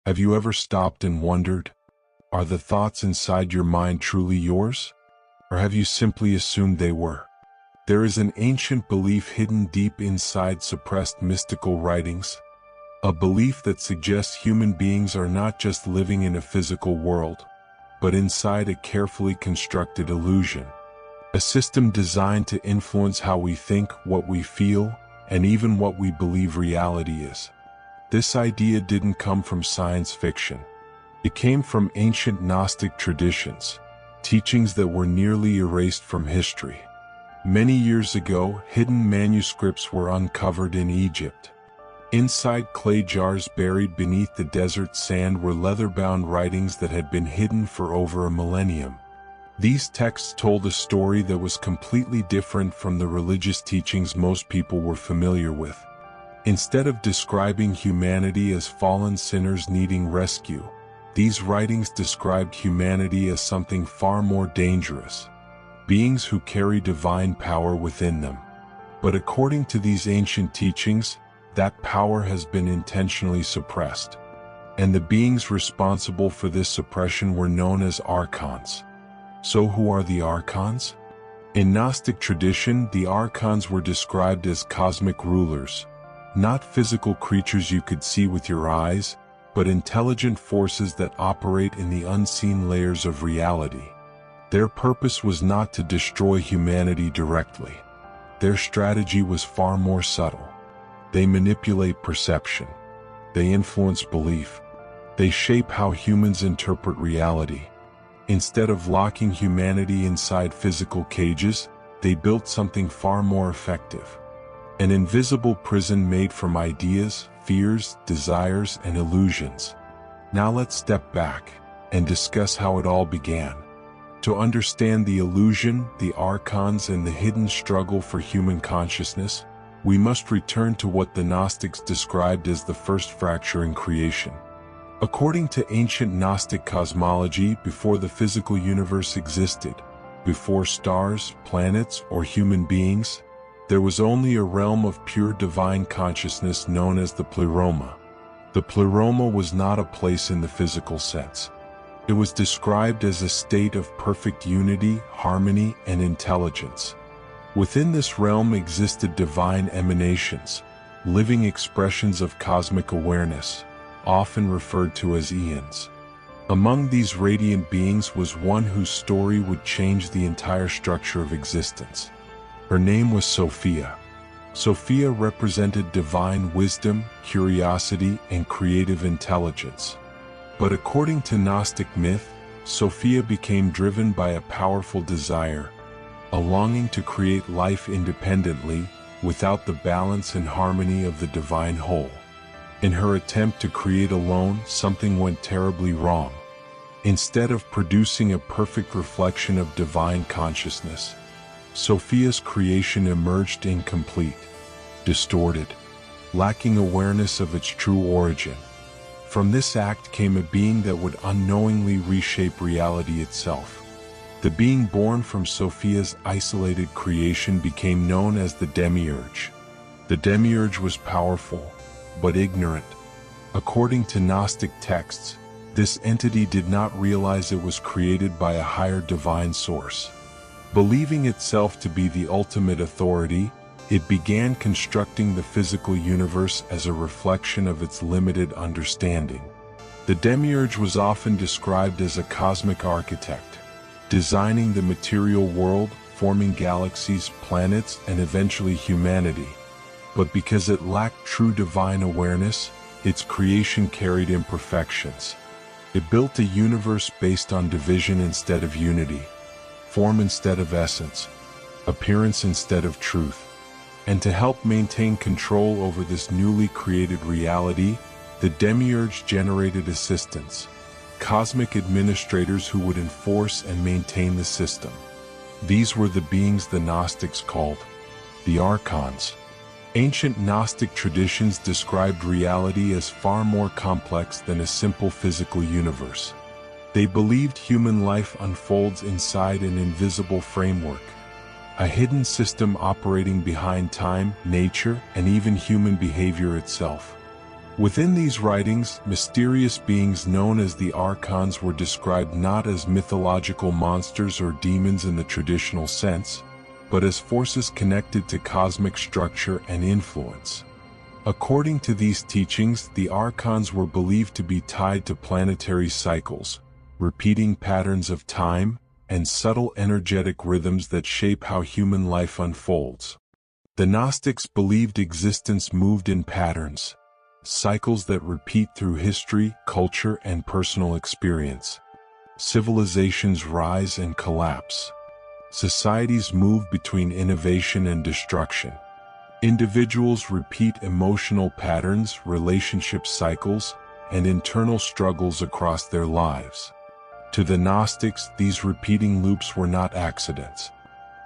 Have you ever stopped and wondered, are the thoughts inside your mind truly yours? Or have you simply assumed they were? There is an ancient belief hidden deep inside suppressed mystical writings, a belief that suggests human beings are not just living in a physical world, but inside a carefully constructed illusion, a system designed to influence how we think, what we feel, and even what we believe reality is. This idea didn't come from science fiction. It came from ancient Gnostic traditions, teachings that were nearly erased from history. Many years ago, hidden manuscripts were uncovered in Egypt. Inside clay jars buried beneath the desert sand were leather-bound writings that had been hidden for over a millennium. These texts told a story that was completely different from the religious teachings most people were familiar with. Instead of describing humanity as fallen sinners needing rescue, these writings described humanity as something far more dangerous, beings who carry divine power within them. But according to these ancient teachings, that power has been intentionally suppressed, and the beings responsible for this suppression were known as Archons. So who are the Archons? In Gnostic tradition, the Archons were described as cosmic rulers, not physical creatures you could see with your eyes, but intelligent forces that operate in the unseen layers of reality. Their purpose was not to destroy humanity directly. Their strategy was far more subtle. They manipulate perception. They influence belief. They shape how humans interpret reality. Instead of locking humanity inside physical cages, they built something far more effective. An invisible prison made from ideas, fears, desires, and illusions. Now let's step back and discuss how it all began. To understand the illusion, the Archons, and the hidden struggle for human consciousness, we must return to what the Gnostics described as the first fracture in creation. According to ancient Gnostic cosmology, before the physical universe existed, before stars, planets, or human beings, there was only a realm of pure divine consciousness known as the pleroma. The pleroma was not a place in the physical sense. It was described as a state of perfect unity, harmony, and intelligence. Within this realm existed divine emanations, living expressions of cosmic awareness, often referred to as eons. Among these radiant beings was one whose story would change the entire structure of existence. Her name was Sophia. Sophia represented divine wisdom, curiosity, and creative intelligence. But according to Gnostic myth, Sophia became driven by a powerful desire, a longing to create life independently, without the balance and harmony of the divine whole. In her attempt to create alone, something went terribly wrong. Instead of producing a perfect reflection of divine consciousness, Sophia's creation emerged incomplete, distorted, lacking awareness of its true origin. From this act came a being that would unknowingly reshape reality itself. The being born from Sophia's isolated creation became known as the Demiurge. The Demiurge was powerful, but ignorant. According to Gnostic texts, this entity did not realize it was created by a higher divine source. Believing itself to be the ultimate authority, it began constructing the physical universe as a reflection of its limited understanding. The Demiurge was often described as a cosmic architect, designing the material world, forming galaxies, planets, and eventually humanity. But because it lacked true divine awareness, its creation carried imperfections. It built a universe based on division instead of unity, form instead of essence, appearance instead of truth. And to help maintain control over this newly created reality, the Demiurge generated assistants, cosmic administrators who would enforce and maintain the system. These were the beings the Gnostics called the Archons. Ancient Gnostic traditions described reality as far more complex than a simple physical universe. They believed human life unfolds inside an invisible framework, a hidden system operating behind time, nature, and even human behavior itself. Within these writings, mysterious beings known as the Archons were described not as mythological monsters or demons in the traditional sense, but as forces connected to cosmic structure and influence. According to these teachings, the Archons were believed to be tied to planetary cycles, repeating patterns of time, and subtle energetic rhythms that shape how human life unfolds. The Gnostics believed existence moved in patterns, cycles that repeat through history, culture, and personal experience. Civilizations rise and collapse. Societies move between innovation and destruction. Individuals repeat emotional patterns, relationship cycles, and internal struggles across their lives. To the Gnostics, these repeating loops were not accidents.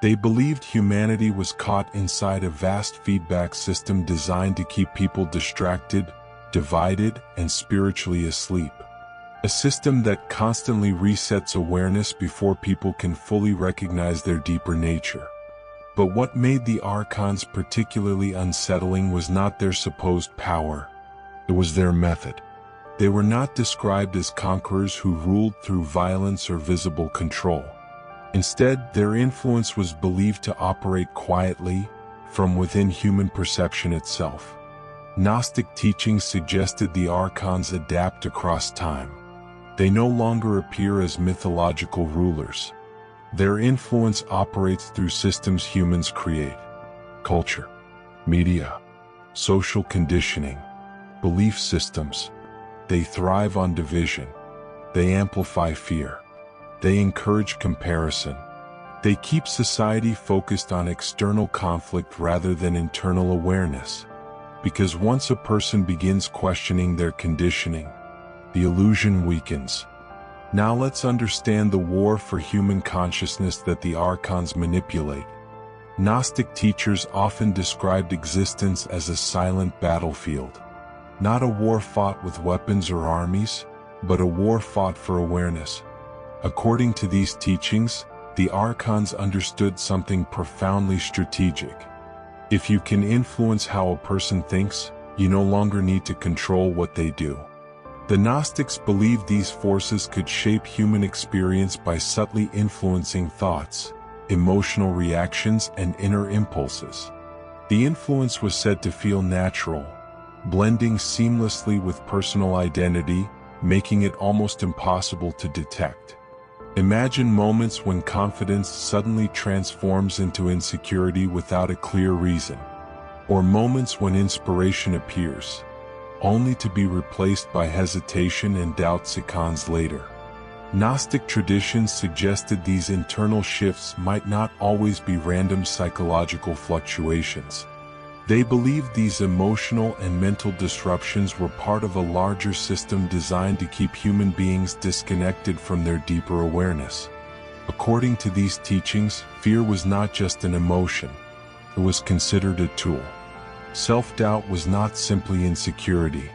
They believed humanity was caught inside a vast feedback system designed to keep people distracted, divided, and spiritually asleep. A system that constantly resets awareness before people can fully recognize their deeper nature. But what made the Archons particularly unsettling was not their supposed power. It was their method. They were not described as conquerors who ruled through violence or visible control. Instead, their influence was believed to operate quietly, from within human perception itself. Gnostic teachings suggested the Archons adapt across time. They no longer appear as mythological rulers. Their influence operates through systems humans create: culture, media, social conditioning, belief systems. They thrive on division. They amplify fear. They encourage comparison. They keep society focused on external conflict rather than internal awareness. Because once a person begins questioning their conditioning, the illusion weakens. Now let's understand the war for human consciousness that the Archons manipulate. Gnostic teachers often described existence as a silent battlefield. Not a war fought with weapons or armies, but a war fought for awareness. According to these teachings, the Archons understood something profoundly strategic. If you can influence how a person thinks, you no longer need to control what they do. The Gnostics believed these forces could shape human experience by subtly influencing thoughts, emotional reactions, and inner impulses. The influence was said to feel natural, blending seamlessly with personal identity, making it almost impossible to detect. Imagine moments when confidence suddenly transforms into insecurity without a clear reason, or moments when inspiration appears, only to be replaced by hesitation and doubt seconds later. Gnostic traditions suggested these internal shifts might not always be random psychological fluctuations. They believed these emotional and mental disruptions were part of a larger system designed to keep human beings disconnected from their deeper awareness. According to these teachings, fear was not just an emotion, it was considered a tool. Self-doubt was not simply insecurity.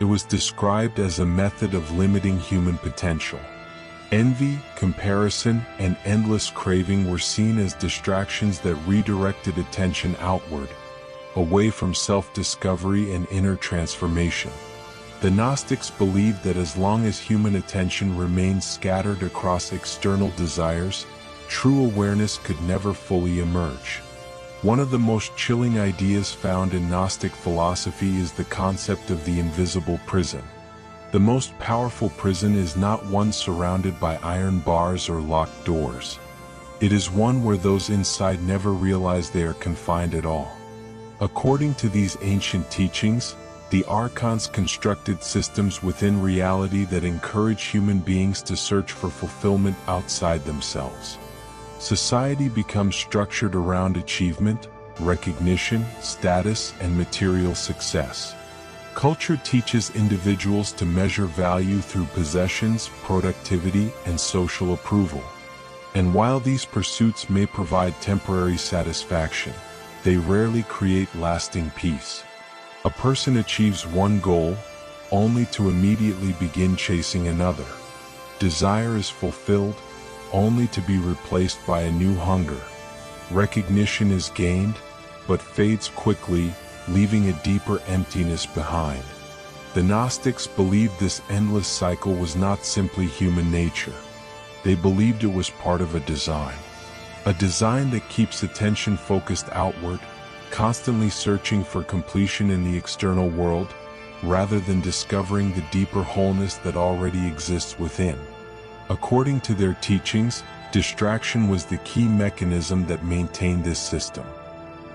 It was described as a method of limiting human potential. Envy, comparison, and endless craving were seen as distractions that redirected attention outward, away from self-discovery and inner transformation. The Gnostics believed that as long as human attention remained scattered across external desires, true awareness could never fully emerge. One of the most chilling ideas found in Gnostic philosophy is the concept of the invisible prison. The most powerful prison is not one surrounded by iron bars or locked doors. It is one where those inside never realize they are confined at all. According to these ancient teachings, the Archons constructed systems within reality that encourage human beings to search for fulfillment outside themselves. Society becomes structured around achievement, recognition, status, and material success. Culture teaches individuals to measure value through possessions, productivity, and social approval. And while these pursuits may provide temporary satisfaction, they rarely create lasting peace. A person achieves one goal, only to immediately begin chasing another. Desire is fulfilled, only to be replaced by a new hunger. Recognition is gained, but fades quickly, leaving a deeper emptiness behind. The Gnostics believed this endless cycle was not simply human nature. They believed it was part of a design that keeps attention focused outward, constantly searching for completion in the external world, rather than discovering the deeper wholeness that already exists within. According to their teachings, distraction was the key mechanism that maintained this system.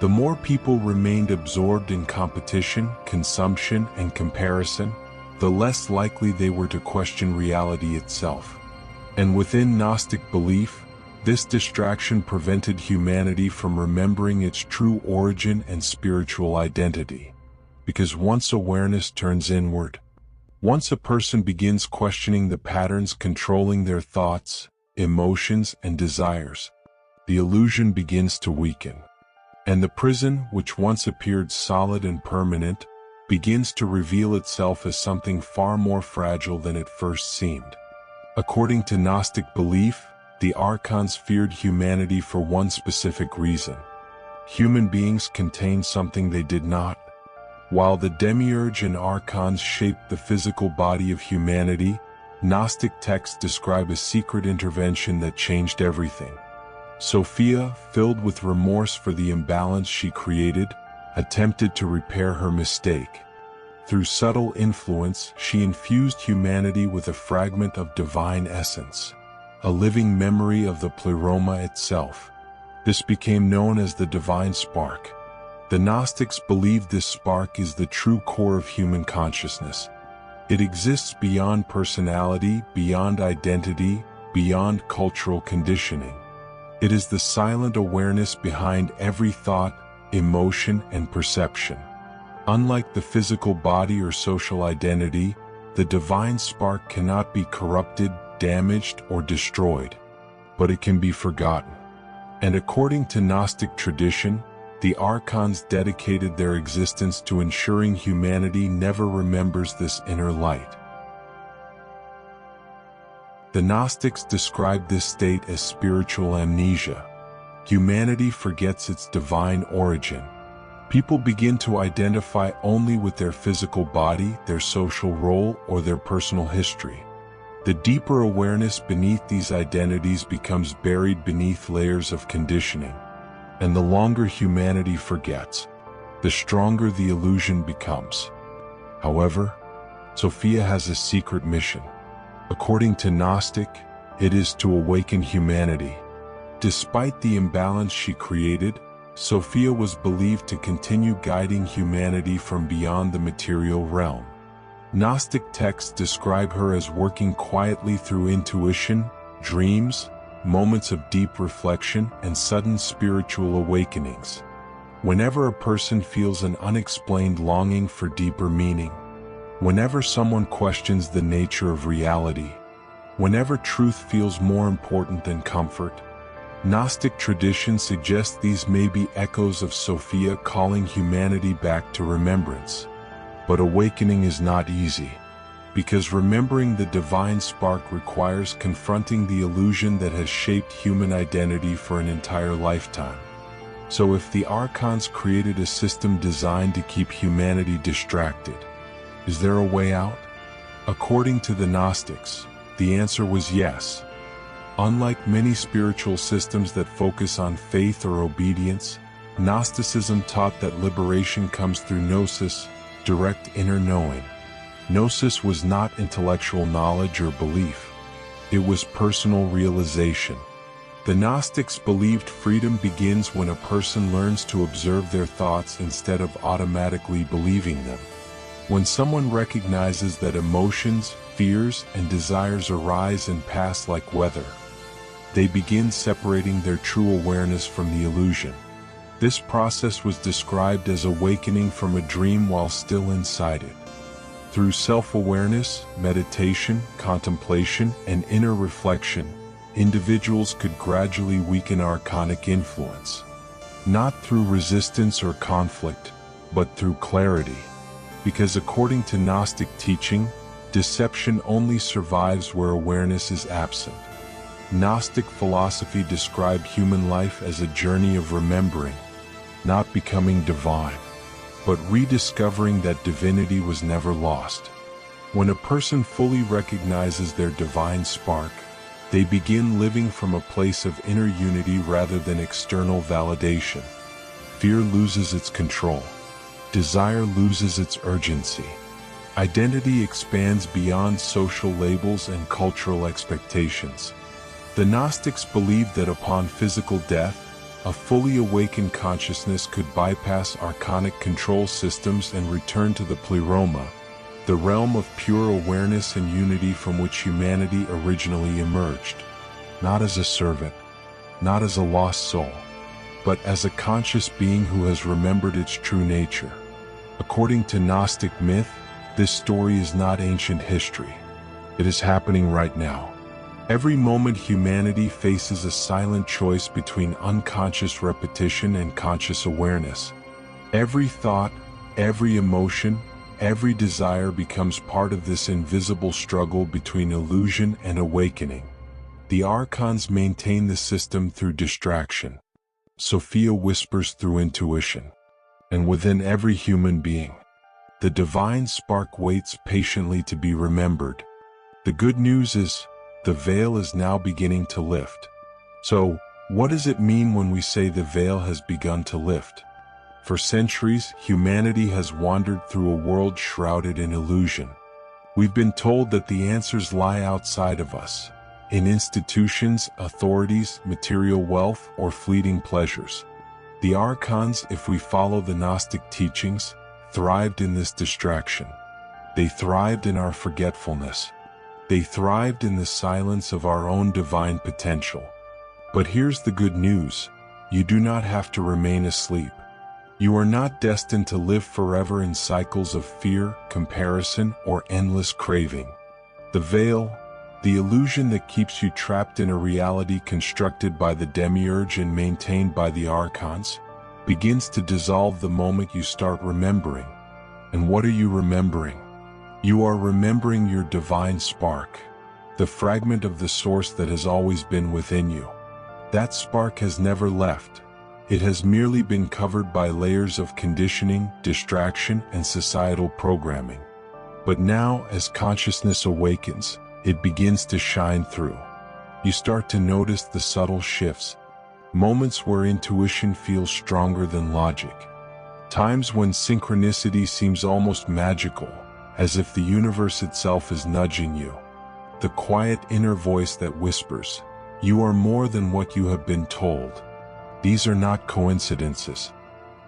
The more people remained absorbed in competition, consumption, and comparison, the less likely they were to question reality itself. And within Gnostic belief, this distraction prevented humanity from remembering its true origin and spiritual identity. Because once awareness turns inward, once a person begins questioning the patterns controlling their thoughts, emotions, and desires, the illusion begins to weaken. And the prison, which once appeared solid and permanent, begins to reveal itself as something far more fragile than it first seemed. According to Gnostic belief, the Archons feared humanity for one specific reason. Human beings contained something they did not. While the Demiurge and Archons shaped the physical body of humanity, Gnostic texts describe a secret intervention that changed everything. Sophia, filled with remorse for the imbalance she created, attempted to repair her mistake. Through subtle influence, she infused humanity with a fragment of divine essence, a living memory of the pleroma itself. This became known as the divine spark. The Gnostics believed this spark is the true core of human consciousness. It exists beyond personality, beyond identity, beyond cultural conditioning. It is the silent awareness behind every thought, emotion, and perception. Unlike the physical body or social identity, the divine spark cannot be corrupted, damaged, or destroyed, but it can be forgotten. And according to Gnostic tradition, the Archons dedicated their existence to ensuring humanity never remembers this inner light. The Gnostics described this state as spiritual amnesia. Humanity forgets its divine origin. People begin to identify only with their physical body, their social role, or their personal history. The deeper awareness beneath these identities becomes buried beneath layers of conditioning. And the longer humanity forgets, the stronger the illusion becomes. However, Sophia has a secret mission. According to Gnostic, it is to awaken humanity. Despite the imbalance she created, Sophia was believed to continue guiding humanity from beyond the material realm. Gnostic texts describe her as working quietly through intuition, dreams, moments of deep reflection, and sudden spiritual awakenings. Whenever a person feels an unexplained longing for deeper meaning, whenever someone questions the nature of reality, whenever truth feels more important than comfort, Gnostic tradition suggests these may be echoes of Sophia calling humanity back to remembrance. But awakening is not easy, because remembering the divine spark requires confronting the illusion that has shaped human identity for an entire lifetime. So if the Archons created a system designed to keep humanity distracted, is there a way out? According to the Gnostics, the answer was yes. Unlike many spiritual systems that focus on faith or obedience, Gnosticism taught that liberation comes through gnosis, direct inner knowing. Gnosis was not intellectual knowledge or belief. It was personal realization. The Gnostics believed freedom begins when a person learns to observe their thoughts instead of automatically believing them. When someone recognizes that emotions, fears, and desires arise and pass like weather, they begin separating their true awareness from the illusion. This process was described as awakening from a dream while still inside it. Through self-awareness, meditation, contemplation, and inner reflection, individuals could gradually weaken archonic influence. Not through resistance or conflict, but through clarity. Because according to Gnostic teaching, deception only survives where awareness is absent. Gnostic philosophy described human life as a journey of remembering, not becoming divine. but rediscovering that divinity was never lost. When a person fully recognizes their divine spark, they begin living from a place of inner unity rather than external validation. Fear loses its control. Desire loses its urgency. Identity expands beyond social labels and cultural expectations. The Gnostics believed that upon physical death, a fully awakened consciousness could bypass archonic control systems and return to the pleroma, the realm of pure awareness and unity from which humanity originally emerged, not as a servant, not as a lost soul, but as a conscious being who has remembered its true nature. According to Gnostic myth, this story is not ancient history. It is happening right now. Every moment humanity faces a silent choice between unconscious repetition and conscious awareness. Every thought, every emotion, every desire becomes part of this invisible struggle between illusion and awakening. The Archons maintain the system through distraction. Sophia whispers through intuition. And within every human being, the divine spark waits patiently to be remembered. The good news is, the veil is now beginning to lift. So, what does it mean when we say the veil has begun to lift? For centuries, humanity has wandered through a world shrouded in illusion. We've been told that the answers lie outside of us, in institutions, authorities, material wealth, or fleeting pleasures. The Archons, if we follow the Gnostic teachings, thrived in this distraction. They thrived in our forgetfulness. They thrived in the silence of our own divine potential. But here's the good news. You do not have to remain asleep. You are not destined to live forever in cycles of fear, comparison, or endless craving. The veil, the illusion that keeps you trapped in a reality constructed by the Demiurge and maintained by the Archons, begins to dissolve the moment you start remembering. And what are you remembering? You are remembering your divine spark, the fragment of the source that has always been within you. That spark has never left. It has merely been covered by layers of conditioning, distraction, and societal programming. But now, as consciousness awakens, it begins to shine through. You start to notice the subtle shifts, moments where intuition feels stronger than logic, times when synchronicity seems almost magical, as if the universe itself is nudging you. The quiet inner voice that whispers, "You are more than what you have been told." These are not coincidences.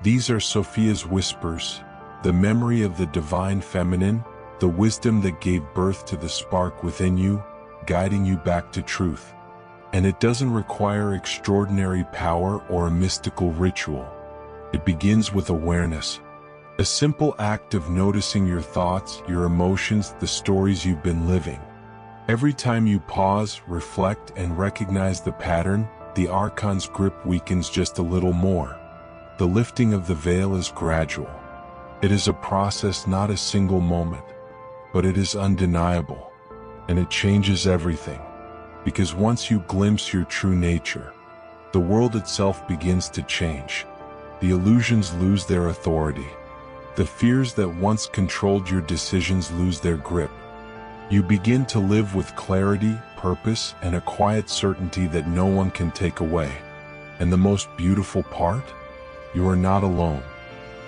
These are Sophia's whispers, the memory of the divine feminine, the wisdom that gave birth to the spark within you, guiding you back to truth. And it doesn't require extraordinary power or a mystical ritual. It begins with awareness. A simple act of noticing your thoughts, your emotions, the stories you've been living. Every time you pause, reflect, and recognize the pattern, the Archon's grip weakens just a little more. The lifting of the veil is gradual. It is a process, not a single moment, but it is undeniable, and it changes everything. Because once you glimpse your true nature, the world itself begins to change. The illusions lose their authority. The fears that once controlled your decisions lose their grip. You begin to live with clarity, purpose, and a quiet certainty that no one can take away. And the most beautiful part? You are not alone.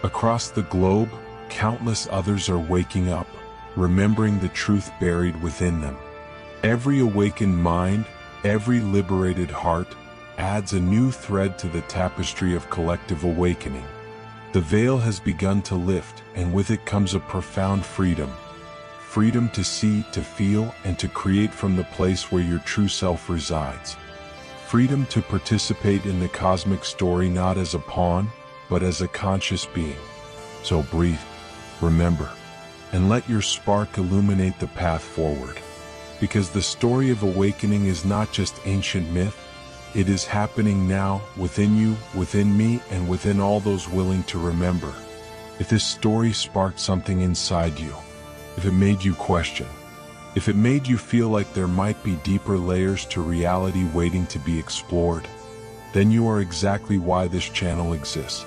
Across the globe, countless others are waking up, remembering the truth buried within them. Every awakened mind, every liberated heart, adds a new thread to the tapestry of collective awakening. The veil has begun to lift, and with it comes a profound freedom. Freedom to see, to feel, and to create from the place where your true self resides. Freedom to participate in the cosmic story not as a pawn, but as a conscious being. So breathe, remember, and let your spark illuminate the path forward. Because the story of awakening is not just ancient myth, it is happening now, within you, within me, and within all those willing to remember. If this story sparked something inside you, if it made you question, if it made you feel like there might be deeper layers to reality waiting to be explored, then you are exactly why this channel exists.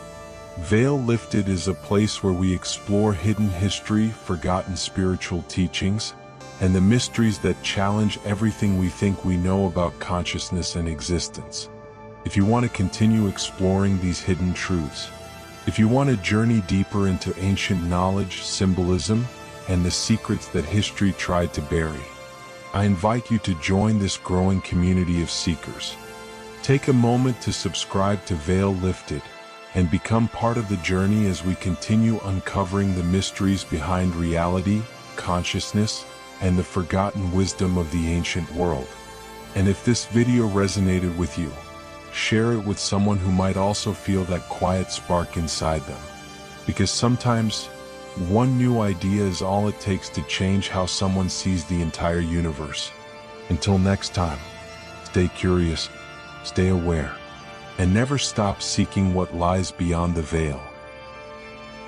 Veil Lifted is a place where we explore hidden history, forgotten spiritual teachings, and the mysteries that challenge everything we think we know about consciousness and existence. If you want to continue exploring these hidden truths, if you want to journey deeper into ancient knowledge, symbolism, and the secrets that history tried to bury, I invite you to join this growing community of seekers. Take a moment to subscribe to Veil Lifted and become part of the journey as we continue uncovering the mysteries behind reality, consciousness, and the forgotten wisdom of the ancient world. And if this video resonated with you, share it with someone who might also feel that quiet spark inside them. Because sometimes, one new idea is all it takes to change how someone sees the entire universe. Until next time, stay curious, stay aware, and never stop seeking what lies beyond the veil.